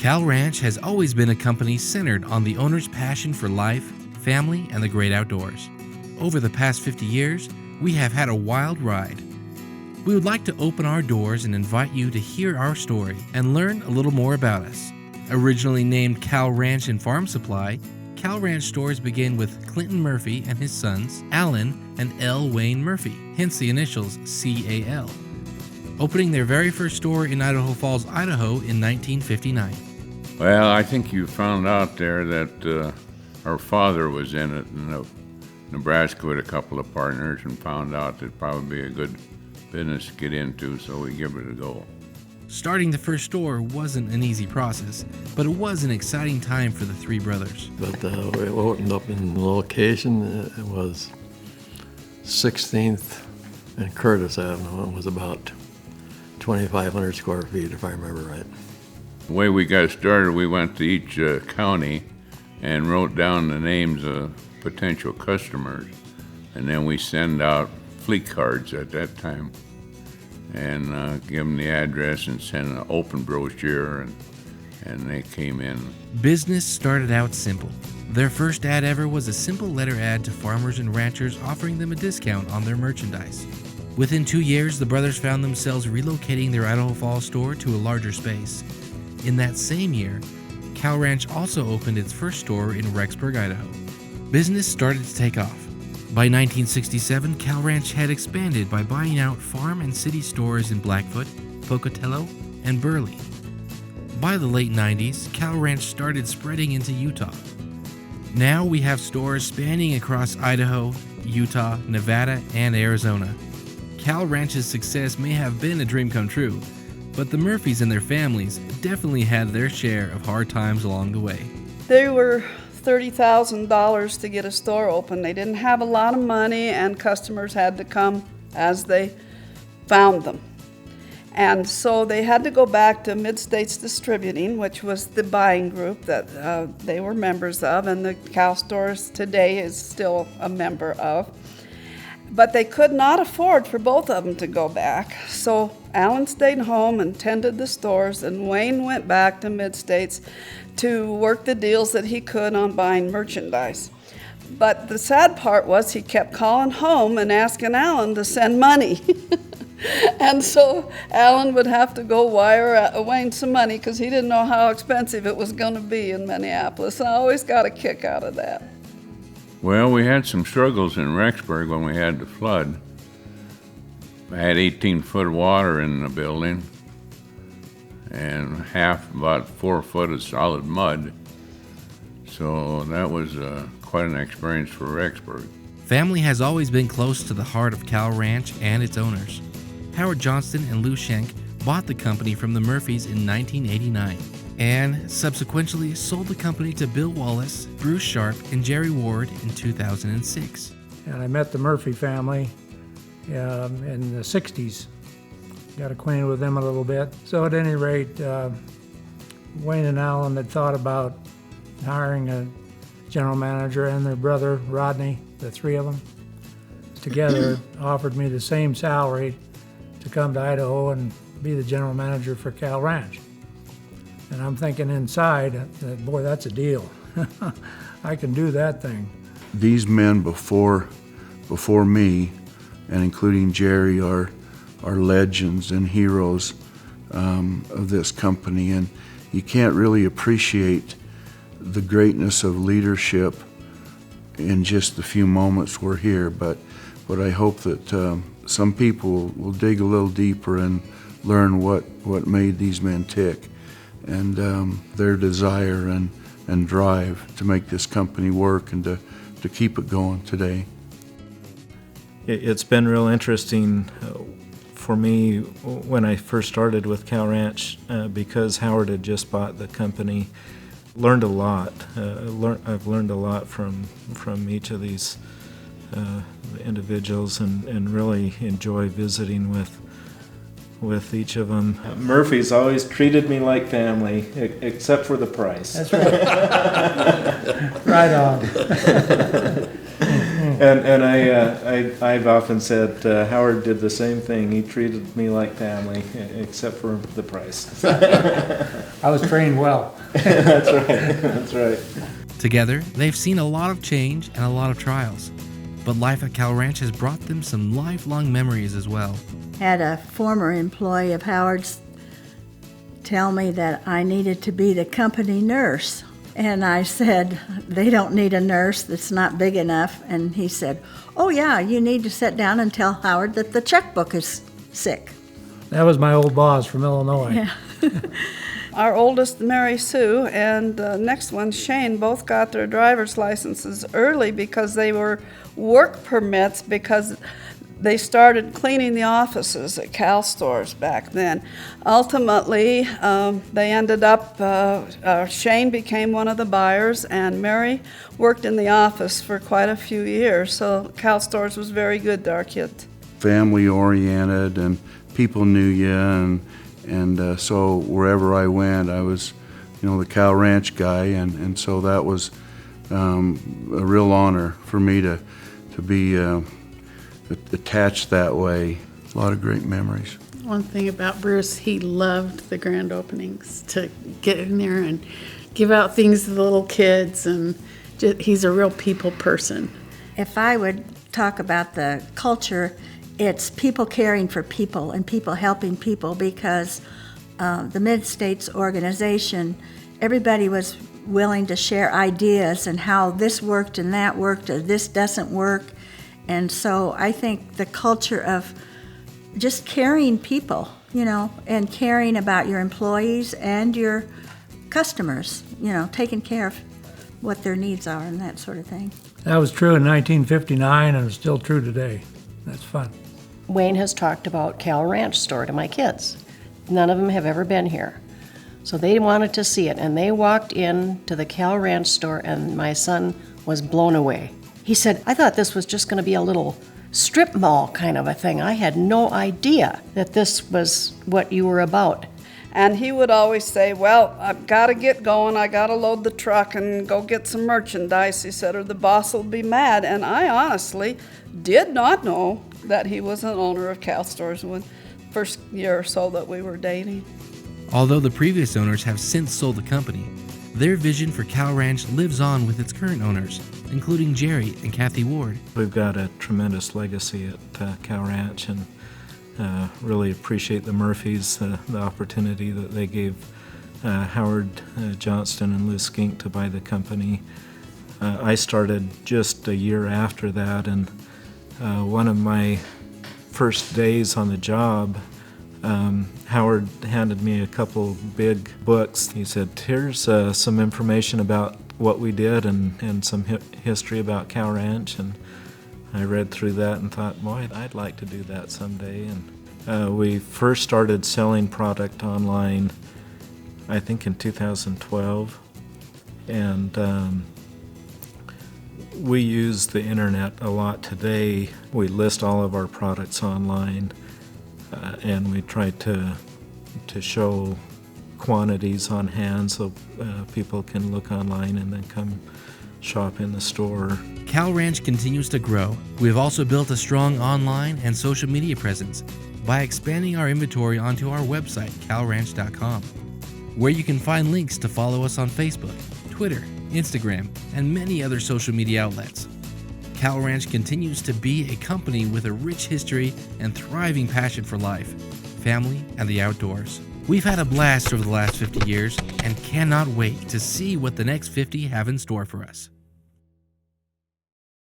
Cal Ranch has always been a company centered on the owner's passion for life, family, and the great outdoors. Over the past 50 years, we have had a wild ride. We would like to open our doors and invite you to hear our story and learn a little more about us. Originally named Cal Ranch and Farm Supply, Cal Ranch stores begin with Clinton Murphy and his sons, Alan and L. Wayne Murphy, hence the initials CAL, opening their very first store in Idaho Falls, Idaho in 1959. Well, I think you found out there that our father was in it in Nebraska with a couple of partners and found out it'd probably be a good business to get into, so we give it a go. Starting the first store wasn't an easy process, but it was an exciting time for the three brothers. But we opened up in the location. It was 16th and Curtis Avenue. It was about 2,500 square feet, if I remember right. The way we got started, we went to each county and wrote down the names of potential customers, and then we send out fleet cards at that time and give them the address and send an open brochure, and they came in. Business started out simple. Their first ad ever was a simple letter ad to farmers and ranchers offering them a discount on their merchandise. Within 2 years, the brothers found themselves relocating their Idaho Falls store to a larger space. In that same year, Cal Ranch also opened its first store in Rexburg, Idaho. Business started to take off. By 1967, Cal Ranch had expanded by buying out farm and city stores in Blackfoot, Pocatello, and Burley. By the late 90s, Cal Ranch started spreading into Utah. Now we have stores spanning across Idaho, Utah, Nevada, and Arizona. Cal Ranch's success may have been a dream come true, but the Murphys and their families definitely had their share of hard times along the way. They were $30,000 to get a store open. They didn't have a lot of money, and customers had to come as they found them. And so they had to go back to Mid-States Distributing, which was the buying group that they were members of, and the Cal Stores today is still a member of. But they could not afford for both of them to go back. So Alan stayed home and tended the stores, and Wayne went back to Mid-States to work the deals that he could on buying merchandise. But the sad part was he kept calling home and asking Alan to send money. And so Alan would have to go wire Wayne some money because he didn't know how expensive it was going to be in Minneapolis. I always got a kick out of that. Well, we had some struggles in Rexburg when we had the flood. I had 18 foot of water in the building and about 4 foot of solid mud. So that was quite an experience for Rexburg. Family has always been close to the heart of Cal Ranch and its owners. Howard Johnston and Lou Schenk bought the company from the Murphys in 1989 and subsequently sold the company to Bill Wallace, Bruce Sharp, and Jerry Ward in 2006. And I met the Murphy family in the 60s. Got acquainted with them a little bit. So at any rate, Wayne and Alan had thought about hiring a general manager, and their brother, Rodney, the three of them, together offered me the same salary to come to Idaho and be the general manager for Cal Ranch. And I'm thinking inside, that, boy, that's a deal. I can do that thing. These men before me, and including Jerry, are legends and heroes of this company, and you can't really appreciate the greatness of leadership in just the few moments we're here. But I hope that some people will dig a little deeper and learn what made these men tick, and their desire and drive to make this company work and to keep it going today. It's been real interesting for me when I first started with Cal Ranch because Howard had just bought the company. Learned a lot. I've learned a lot from each of these individuals, and really enjoy visiting with each of them. Murphy's always treated me like family, except for the price. That's right. Right on. And I've often said Howard did the same thing. He treated me like family, except for the price. I was trained well. That's right. That's right. Together, they've seen a lot of change and a lot of trials. But life at Cal Ranch has brought them some lifelong memories as well. Had a former employee of Howard's tell me that I needed to be the company nurse. And I said, they don't need a nurse that's not big enough. And he said, oh yeah, you need to sit down and tell Howard that the checkbook is sick. That was my old boss from Illinois. Yeah. Our oldest, Mary Sue, and the next one, Shane, both got their driver's licenses early because they were work permits because they started cleaning the offices at Cal stores back then. Ultimately, they ended up, Shane became one of the buyers, and Mary worked in the office for quite a few years, so Cal stores was very good to our kids. Family oriented, and people knew you, and so wherever I went, I was, the Cal Ranch guy, and so that was a real honor for me to be attached that way. A lot of great memories. One thing about Bruce, he loved the grand openings, to get in there and give out things to the little kids, and he's a real people person. If I would talk about the culture, it's people caring for people and people helping people, because the Mid-States organization, everybody was willing to share ideas and how this worked and that worked or this doesn't work. And so I think the culture of just caring people, and caring about your employees and your customers, taking care of what their needs are and that sort of thing. That was true in 1959 and it's still true today. That's fun. Wayne has talked about Cal Ranch store to my kids. None of them have ever been here. So they wanted to see it, and they walked in to the Cal Ranch store, and my son was blown away. He said, I thought this was just going to be a little strip mall kind of a thing. I had no idea that this was what you were about. And he would always say, well, I've got to get going. I got to load the truck and go get some merchandise, he said, or the boss will be mad. And I honestly did not know that he was an owner of Cal stores when first year or so that we were dating. Although the previous owners have since sold the company, their vision for Cal Ranch lives on with its current owners, including Jerry and Kathy Ward. We've got a tremendous legacy at Cal Ranch, and really appreciate the Murphys, the opportunity that they gave Howard Johnston and Liz Skink to buy the company. I started just a year after that, and one of my first days on the job, Howard handed me a couple big books. He said, here's some information about what we did and some history about Cal Ranch. And I read through that and thought, boy, I'd like to do that someday. And we first started selling product online, I think in 2012. And we use the internet a lot today. We list all of our products online. And we try to show quantities on hand so people can look online and then come shop in the store. Cal Ranch continues to grow. We've also built a strong online and social media presence by expanding our inventory onto our website, calranch.com, where you can find links to follow us on Facebook, Twitter, Instagram, and many other social media outlets. Cal Ranch continues to be a company with a rich history and thriving passion for life, family, and the outdoors. We've had a blast over the last 50 years and cannot wait to see what the next 50 have in store for us.